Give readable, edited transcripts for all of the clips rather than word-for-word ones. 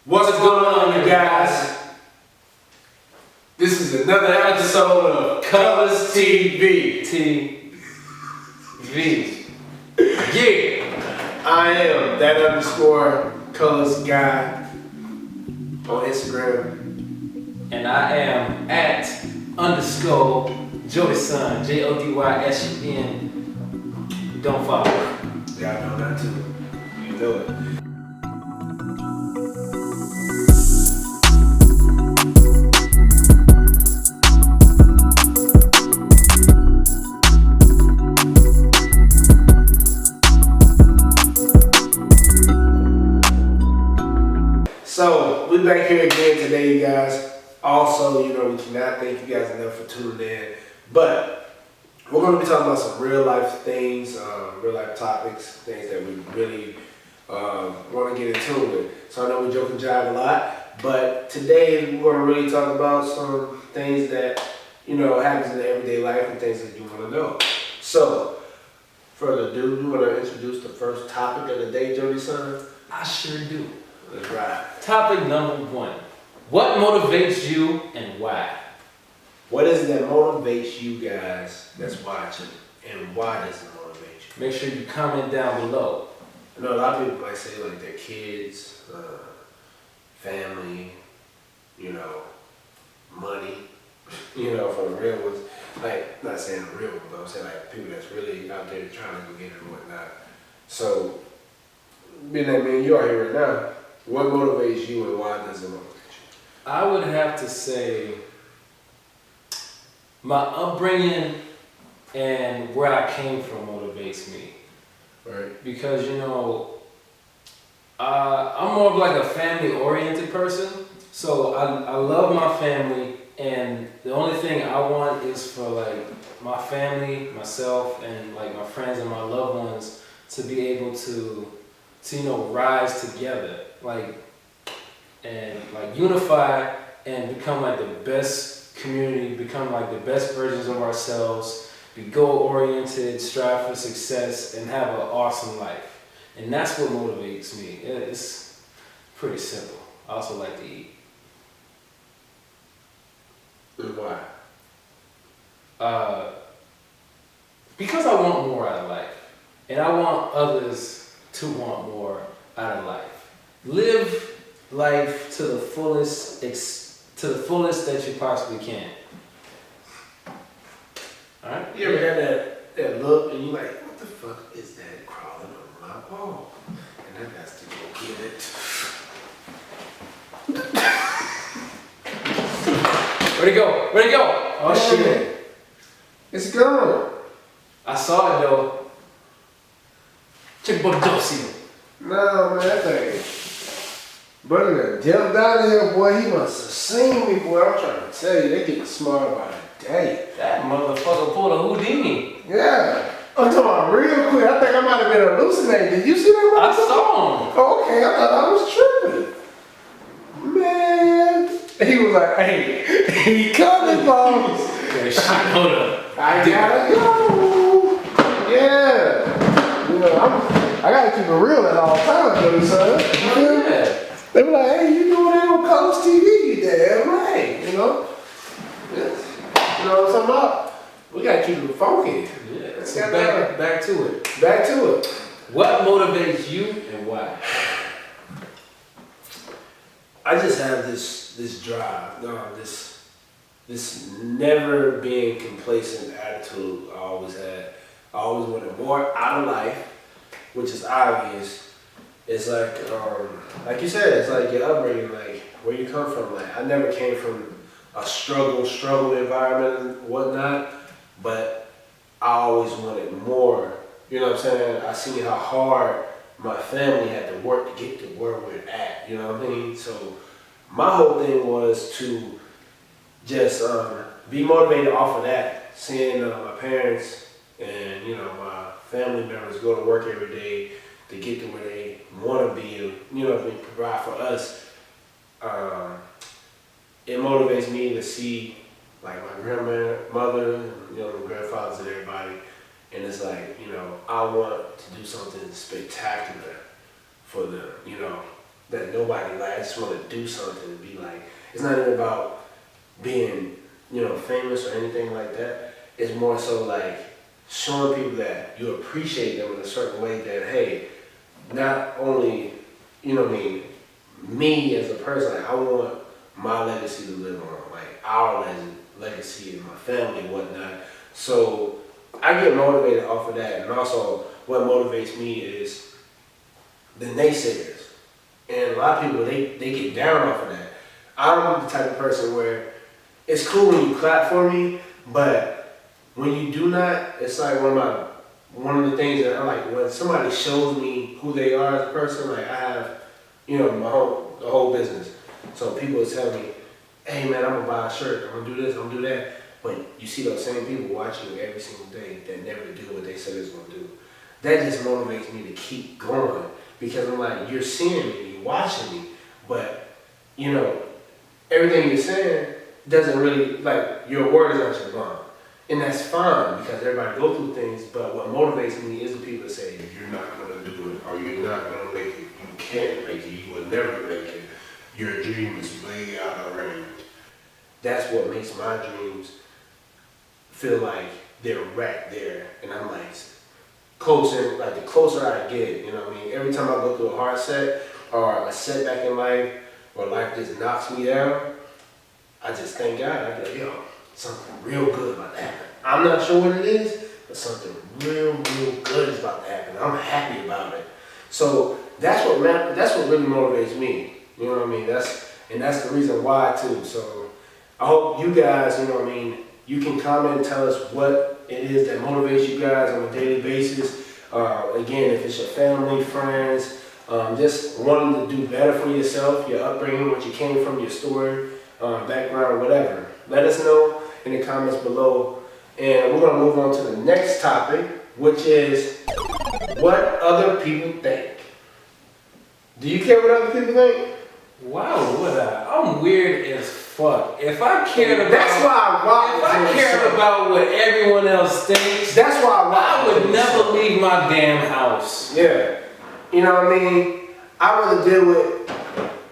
What's going on, you guys? This is another episode of Colors TV. Yeah. I am that underscore Colors guy on Instagram. And I am at underscore Jodysun, JODYSUN. Don't follow. Y'all know that too. You know it. So, we're back here again today, you guys. Also, we cannot thank you guys enough for tuning in. But we're going to be talking about some real life things, real life topics, things that we really want to get into with. So I know we joke and jive a lot, but today we're going to really talk about some things that, happens in the everyday life and things that you want to know. So, further ado, you want to introduce the first topic of the day, Jodysun? I sure do. Let's ride. Topic number 1. What motivates you and why? What is it that motivates you guys that's watching, and why does it motivate you? Make sure you comment down below. I know a lot of people might say like their kids, family, money, for the real ones. Like, not saying the real ones, but I'm saying like people that's really out there trying to go get it and whatnot. So, being that man, you are here right now. What motivates you and why does it motivate you? I would have to say my upbringing and where I came from motivates me. Right. Because, I'm more of like a family-oriented person. So I love my family, and the only thing I want is for like my family, myself, and like my friends and my loved ones to be able to rise together, and unify and become like the best community, become like the best versions of ourselves, be goal-oriented, strive for success, and have an awesome life. And that's what motivates me. It's pretty simple. I also like to eat. Why? Because I want more out of life, and I want others to want more out of life. Live life to the fullest that you possibly can. All right. You ever had that look and you like, what the fuck is that crawling on my wall? And I got to go get it. Where'd it go? Oh shit! It's gone. I saw it though. Check the door. No, man, that thing. Brother that jumped out of here, boy, he must have seen me, boy. I'm trying to tell you, they getting smart by the day. That motherfucker pulled a Houdini. Yeah. I'm talking about real quick. I think I might have been hallucinating. Did you see that motherfucker? I saw him. Oh, okay, I thought I was tripping. Man. He was like, hey, he coming, folks. Okay, shit, hold up. I gotta go. Yeah. I gotta keep it real at all times, though, son. You feel me? Yeah. They be like, hey, you doing that on Colors TV? You damn right, Yes. You know what I'm talking about? We gotta keep it funky. Yeah. So back to it. Back to it. What motivates you and why? I just have this drive, this never being complacent attitude I always had. I always wanted more out of life, which is obvious. It's like you said, it's like your upbringing, like where you come from. Like I never came from a struggle environment and whatnot, but I always wanted more. You know what I'm saying? I seen how hard my family had to work to get to where we're at. You know what I mean? So my whole thing was to just be motivated off of that, seeing my parents and my family members go to work every day to get to where they want to be, and provide for us. It motivates me to see like my grandmother, and, my grandfathers and everybody, and it's like I want to do something spectacular for them, that nobody like. I just want to do something and be like. It's not even about being, famous or anything like that. It's more so like showing people that you appreciate them in a certain way. That hey, not only, me as a person. Like, I want my legacy to live on, like our legacy and my family and whatnot. So I get motivated off of that, and also what motivates me is the naysayers. And a lot of people, they get down off of that. I'm the type of person where it's cool when you clap for me, but when you do not, it's like one of the things that I like when somebody shows me who they are as a person. Like I have, the whole business. So people will tell me, hey man, I'm gonna buy a shirt, I'm gonna do this, I'm gonna do that. But you see those same people watching you every single day that never do what they said they was gonna do. That just motivates me to keep going because I'm like, you're seeing me, you're watching me, but everything you're saying doesn't really, like, your word is not your bond. And that's fine because everybody go through things, but what motivates me is the people that say, you're not gonna do it, or you're not gonna make it, you can't make it, you will never make it. Your dream is way out of range. That's what makes my dreams feel like they're right there. And I'm like, closer, like the closer I get, every time I go through a hard set or a setback in life, or life just knocks me down, I just thank God. I go, yo, something real good about to happen. I'm not sure what it is, but something real good is about to happen. I'm happy about it. So that's what really motivates me. You know what I mean? That's the reason why too. So I hope you guys, you can comment and tell us what it is that motivates you guys on a daily basis. Again, if it's your family, friends, just wanting to do better for yourself, your upbringing, what you came from, your story, background, whatever. Let us know in the comments below. And we're gonna move on to the next topic, which is what other people think. Do you care what other people think? Wow, I'm weird as fuck. If I cared about, that's why I cared about what everyone else thinks, that's why I would never leave my damn house. Yeah, you know what I mean. I rather deal with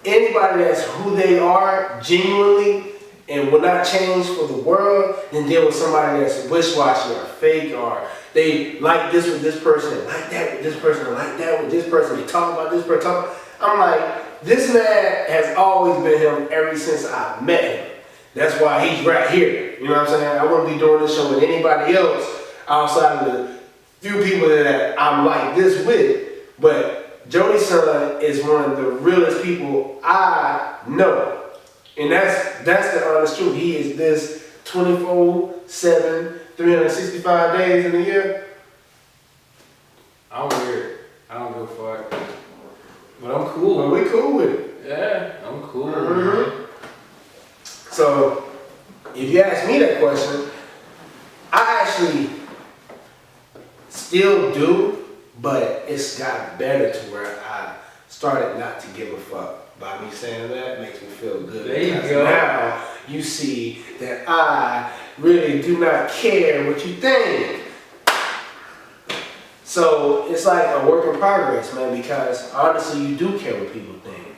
anybody that's who they are genuinely and will not change for the world than deal with somebody that's wish-washy or fake or they like this with this person, and like that with this person, and like that with this person. They talk about this person. I'm like, this man has always been him ever since I met him. That's why he's right here. You know what I'm saying? I wouldn't be doing this show with anybody else outside of the few people that I'm like this with. But Jody's son is one of the realest people I know. And that's the honest truth. He is this 24/7, 365 days in a year. I'm weird. I don't give a fuck. But I'm cool. Well, we cool with it. Yeah, I'm cool. Mm-hmm. So, if you ask me that question, I actually still do, but it's got better to where I started not to give a fuck. By me saying that makes me feel good. There you go. Now you see that I really do not care what you think. So it's like a work in progress, man, because honestly you do care what people think.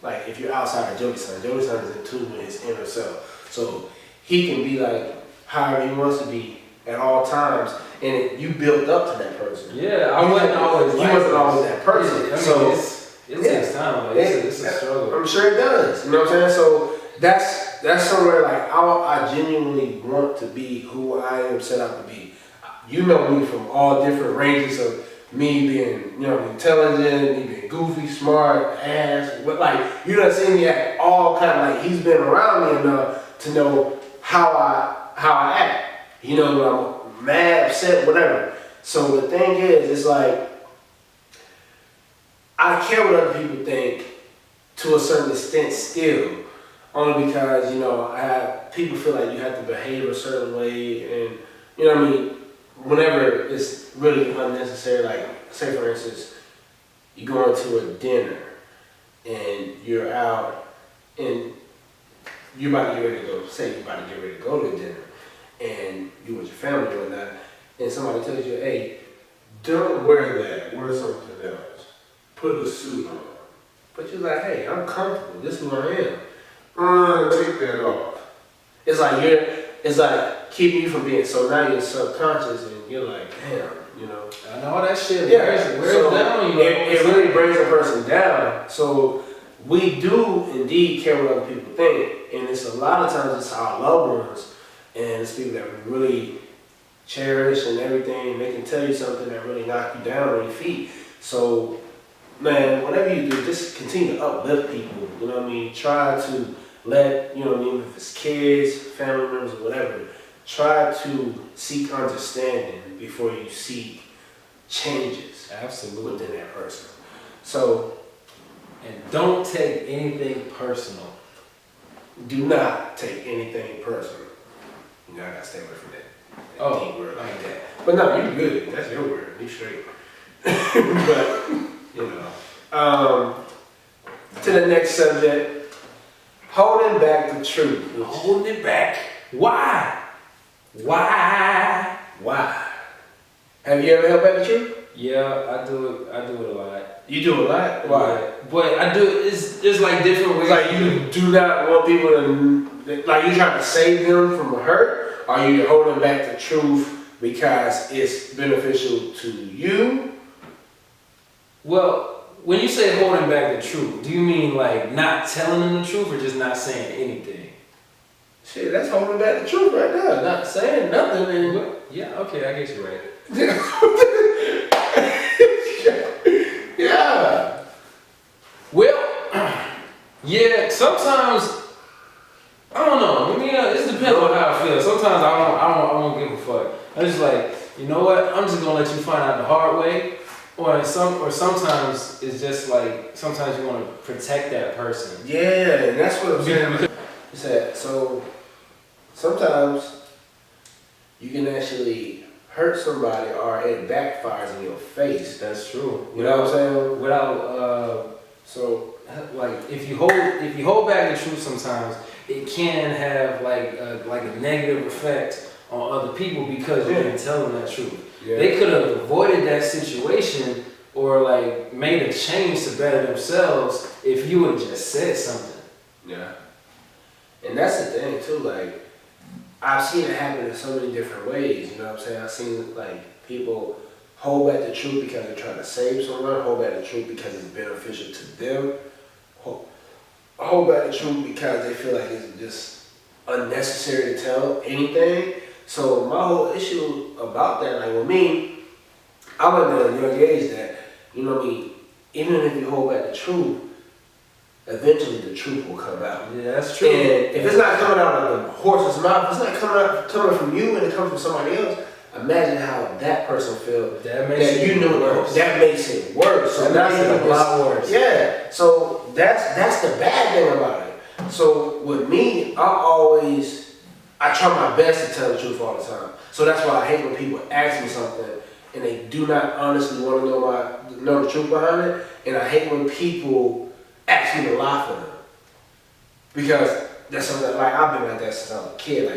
Like if you're outside of Jody's son is in tune with his inner self. So he can be like however he wants to be at all times, and you built up to that person. Yeah, I wasn't always. You wasn't always that person. I mean, so it takes time. Like, it's a struggle. I'm sure it does. You know what I'm saying? So that's somewhere like I genuinely want to be who I am set out to be. You know me from all different ranges of me being, intelligent, me being goofy, smart, ass, but like you done seen me act all kind of like he's been around me enough to know how I act. When I'm mad, upset, whatever. So the thing is, it's like I care what other people think to a certain extent still, only because people feel like you have to behave a certain way, and whenever it's really unnecessary. Like say for instance, you go into a dinner and you're out and you're about to get ready to go. Say you're about to get ready to go to the dinner, and you with your family or that, and somebody tells you, "Hey, don't wear that. Wear something else. Put a suit on." but you're like, hey, I'm comfortable. This is who I am. Take that off. It's like keeping you from being, so now you're subconscious and you're like, damn, you know. And all that shit Yeah, wears so down you. it really brings a person down. So we do indeed care what other people think, and it's a lot of times it's our loved ones and it's people that we really cherish and everything. They can tell you something that really knock you down on your feet. So, man, whatever you do, just continue to uplift people. You know what I mean? Try to let, you know what I mean, if it's kids, family members, or whatever, try to seek understanding before you seek changes Absolutely. within that person. So, And don't take anything personal. do not take anything personal. You know, I gotta stay away from that. Deep word like that. But no, you good. That's your word. You straight. But, you know. To the next subject. Holding back the truth. Holding it back. Why? Why? Why? Have you ever held back the truth? Yeah, I do it a lot. You do a lot. Why? Yeah. But I do it's like different ways. It's like you do not want people to, like you trying to save them from a hurt, or you holding back the truth because it's beneficial to you? Well, when you say holding back the truth, do you mean like not telling them the truth or just not saying anything? Shit, that's holding back the truth right there. Not saying nothing and Well, yeah, okay, I guess you're right. yeah. Well, yeah, sometimes I don't know. I mean, it depends on how I feel. Sometimes I won't give a fuck. I'm just like, you know what? I'm just gonna let you find out the hard way. Or sometimes it's just like sometimes you want to protect that person. Yeah, and that's what I'm saying. You said so. Sometimes you can actually hurt somebody, or it backfires in your face. That's true. You know what I'm saying? Without so like if you hold back the truth, sometimes it can have like a negative effect on other people because you didn't tell them that truth. Yeah. They could have avoided that situation or like made a change to better themselves if you would have just said something. Yeah. And that's the thing too, like, I've seen it happen in so many different ways, you know what I'm saying? I've seen like people hold back the truth because they're trying to save someone, hold back the truth because it's beneficial to them, hold back the truth because they feel like it's just unnecessary to tell anything. So my whole issue about that, like with me, I learned at a young age that, you know what I mean, even if you hold back the truth, eventually the truth will come out. Yeah, that's true. And if it's not coming out of the horse's mouth, if it's not coming from you and it comes from somebody else, imagine how that person feels. That makes it worse. That makes it worse. So That now makes it a lot worse. Yeah. So that's the bad thing about it. So with me, I try my best to tell the truth all the time. So that's why I hate when people ask me something and they do not honestly want to know the truth behind it. And I hate when people ask me to lie for them. Because that's something, like, I've been like that since I was a kid,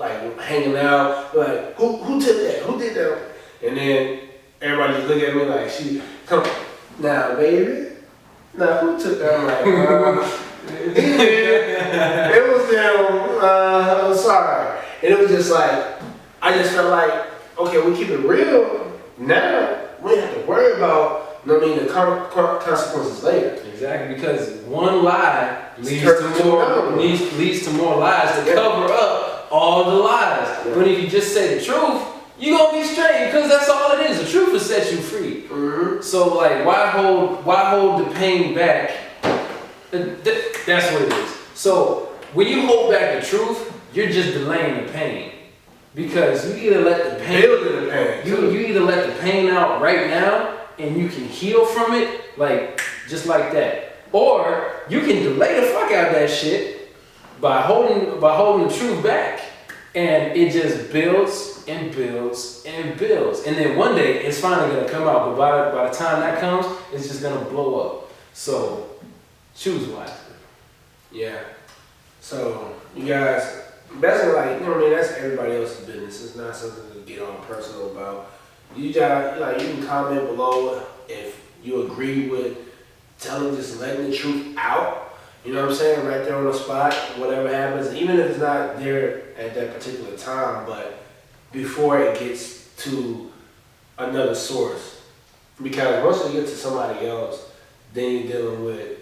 like hanging out, like, who took that? Who did that? And then everybody just look at me like, come now, baby. Now, who took that? I'm like, it was them, I'm sorry. And it was just like, I just felt like, okay, we keep it real now. We don't have to worry about, you know what I mean, the consequences later. Exactly, because one lie leads to more lies to cover up all the lies. Yeah. But if you just say the truth, you're gonna be straight because that's all it is. The truth will set you free. Mm-hmm. So like, why hold the pain back? That's what it is. So when you hold back the truth, you're just delaying the pain. Because you either let the pain you either let the pain out right now and you can heal from it, like just like that. Or you can delay the fuck out of that shit by holding the truth back. And it just builds and builds and builds. And then one day it's finally gonna come out, but by the time that comes, it's just gonna blow up. So choose wisely. Yeah. So you guys, that's like, you know what I mean, that's everybody else's business. It's not something to get all personal about. You can comment below if you agree with just letting the truth out. You know what I'm saying? Right there on the spot, whatever happens, even if it's not there at that particular time, but before it gets to another source. Because once you get to somebody else, then you're dealing with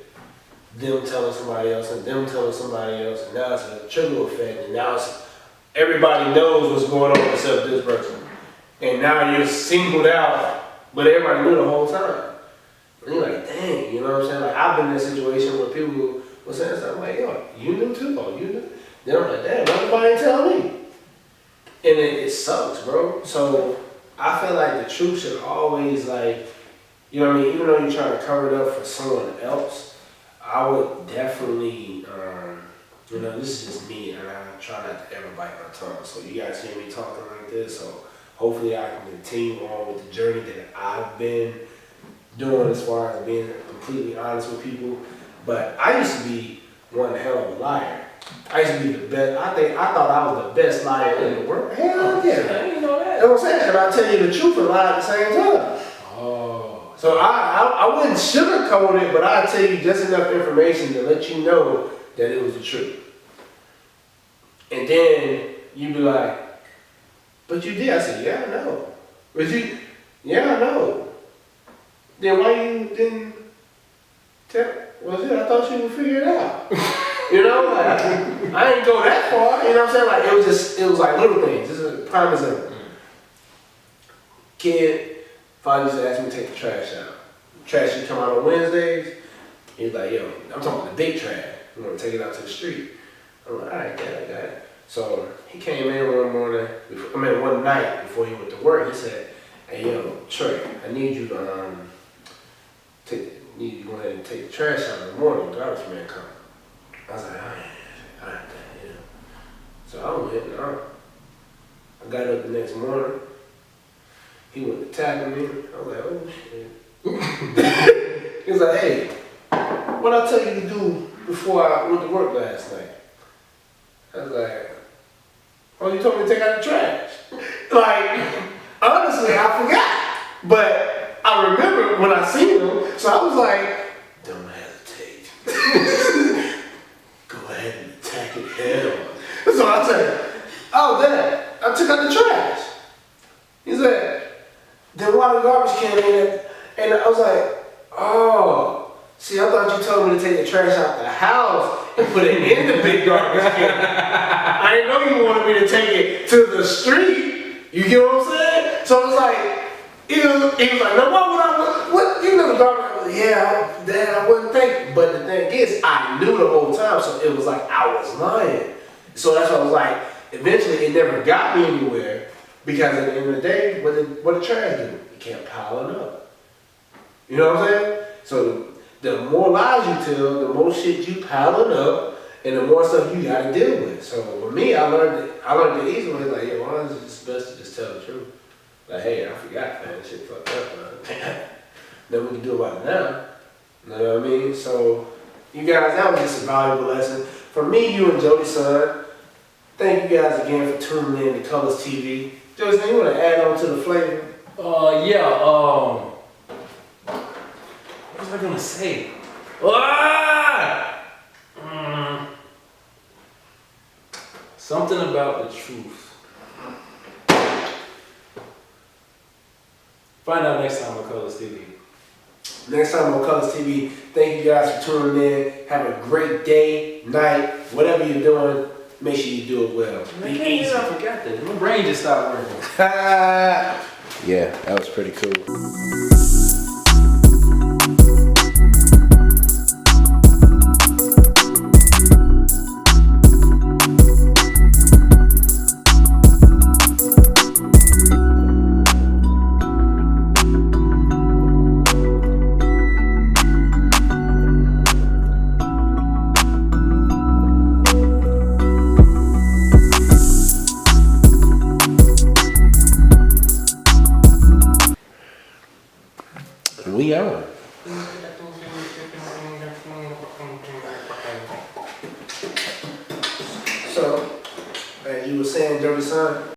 them telling somebody else and them telling somebody else, and now it's a trickle effect, and now it's everybody knows what's going on except this person. And now you're singled out, but everybody knew the whole time. And you're like, dang, you know what I'm saying? Like, I've been in a situation where people were saying something like, yo, you knew too? Oh, you knew? Then I'm like, damn, nobody ain't tell me. And it sucks, bro. So I feel like the truth should always, like, you know what I mean? Even though you're trying to cover it up for someone else, I would definitely, you know, this is just me, and I try not to ever bite my tongue. So you guys hear me talking like this, so hopefully I can continue on with the journey that I've been doing as far as being completely honest with people. But I used to be one hell of a liar. I used to be the best. I thought I was the best liar in the world. Hell yeah. I didn't know that. You know what I'm saying? And I tell you the truth and lie at the same time. Oh. So I wouldn't sugarcoat it, but I'd tell you just enough information to let you know that it was the truth. And then you'd be like, but you did. I said, yeah, I know. But you, yeah, I know. Then why you didn't tell? Well, I thought you would figure it out. You know, like, I ain't go that far. You know what I'm saying? Like, it was like little things. This is a prime example. Kid, father used to ask me to take the trash out. Trash used to come out on Wednesdays. He's like, yo, I'm talking about the big trash. I'm gonna take it out to the street. I'm like, all right, Dad, I got it. So he came in one night before he went to work. He said, hey, yo, Trey, I need you to go ahead and take the trash out in the morning. The garbage man coming. I was like, all right, Dad, you know. So I went and I got up the next morning. He went to tackle me. I was like, oh shit. He was like, hey, what I tell you to do before I went to work last night? I was like, oh, you told me to take out the trash. Like, honestly, I forgot. But I remember when I seen him, so I was like, don't hesitate. Go ahead and attack it head on. So I said, oh, Dad, I took out the trash. He said, then why the garbage can in it? And I was like, oh, see, I thought you told me to take the trash out the house and put it in the big garbage can. I didn't know you wanted me to take it to the street. You get what I'm saying? So it was like, he was like, no, what, you know the garbage? I was like, yeah, Dad, I wasn't thinking. But the thing is, I knew the whole time, so it was like I was lying. So that's why I was like, eventually it never got me anywhere. Because at the end of the day, what the trash do? You can't pile it up. You know what I'm saying? So the more lies you tell, the more shit you piling up, and the more stuff you gotta deal with. So with me, I learned the easy way. Like, yeah, why is it just best to just tell the truth? Like, hey, I forgot, man. That shit fucked up, man. Then we can do about it now. You know what I mean? So you guys, that was just a valuable lesson. For me, you and Jody Son, thank you guys again for tuning in to Colors TV. Jody, you want to add on to the flavor? What was I gonna say? Something about the truth. Find out next time on Colors TV. Next time on Colors TV, thank you guys for tuning in. Have a great day, night, whatever you're doing. Make sure you do it well. Be easy. I forgot that. My brain just stopped working. Yeah, that was pretty cool. We are. So, as you were saying, Dirty Son.